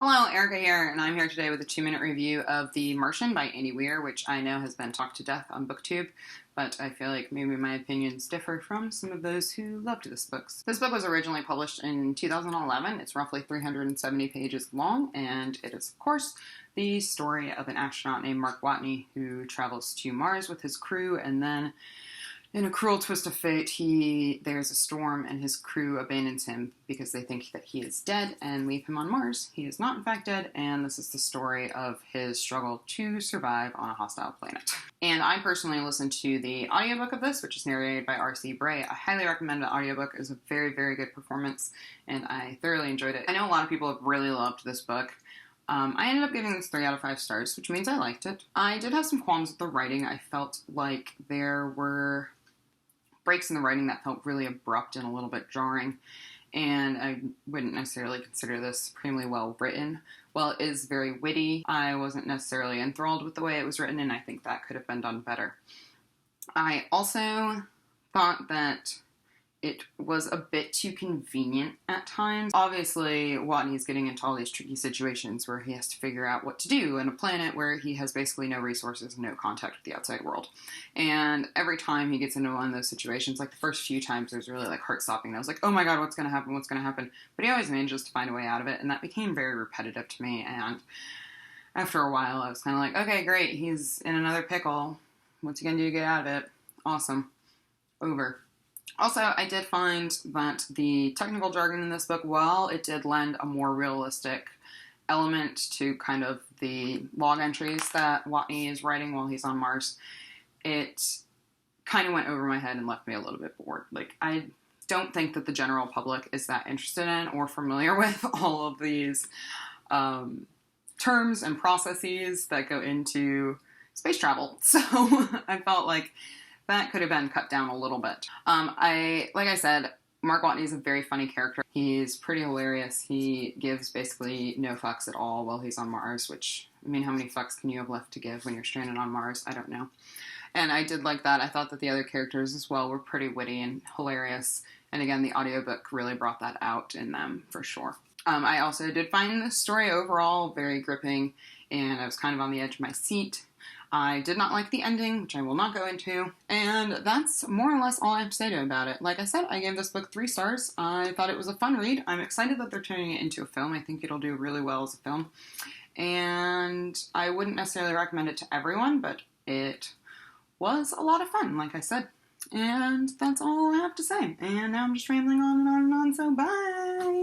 Hello, Erica here, and I'm here today with a 2-minute review of The Martian by Weir, which I know has been talked to death on BookTube, but I feel like maybe my opinions differ from some of those who loved this book. This book was originally published in 2011. It's roughly 370 pages long, and it is, of course, the story of an astronaut named Mark Watney who travels to Mars with his crew, and then in a cruel twist of fate, there's a storm and his crew abandons him because they think that he is dead and leave him on Mars. He is not in fact dead, and this is the story of his struggle to survive on a hostile planet. And I personally listened to the audiobook of this, which is narrated by R.C. Bray. I highly recommend the audiobook. It was a very, very good performance, and I thoroughly enjoyed it. I know a lot of people have really loved this book. I ended up giving this 3 out of 5 stars, which means I liked it. I did have some qualms with the writing. I felt like there were breaks in the writing that felt really abrupt and a little bit jarring, and I wouldn't necessarily consider this supremely well written. While it is very witty, I wasn't necessarily enthralled with the way it was written, and I think that could have been done better. I also thought that it was a bit too convenient at times. Obviously, Watney's getting into all these tricky situations where he has to figure out what to do on a planet where he has basically no resources and no contact with the outside world. And every time he gets into one of those situations, like the first few times, it was really like heart-stopping. I was like, oh my god, what's going to happen? What's going to happen? But he always manages to find a way out of it, and that became very repetitive to me. And after a while, I was kind of like, okay, great, he's in another pickle. What's he going to do to get out of it? Awesome. Over. Also, I did find that the technical jargon in this book, while it did lend a more realistic element to kind of the log entries that Watney is writing while he's on Mars, it kind of went over my head and left me a little bit bored. Like, I don't think that the general public is that interested in or familiar with all of these terms and processes that go into space travel. So I felt like that could have been cut down a little bit. Like I said, Mark Watney is a very funny character. He's pretty hilarious. He gives basically no fucks at all while he's on Mars, which, I mean, how many fucks can you have left to give when you're stranded on Mars? I don't know. And I did like that. I thought that the other characters as well were pretty witty and hilarious. And again, the audiobook really brought that out in them for sure. I also did find the story overall very gripping, and I was kind of on the edge of my seat. I did not like the ending, which I will not go into, and that's more or less all I have to say about it. Like I said, I gave this book 3 stars. I thought it was a fun read. I'm excited that they're turning it into a film. I think it'll do really well as a film, and I wouldn't necessarily recommend it to everyone, but it was a lot of fun, like I said, and that's all I have to say. And now I'm just rambling on and on and on, so bye!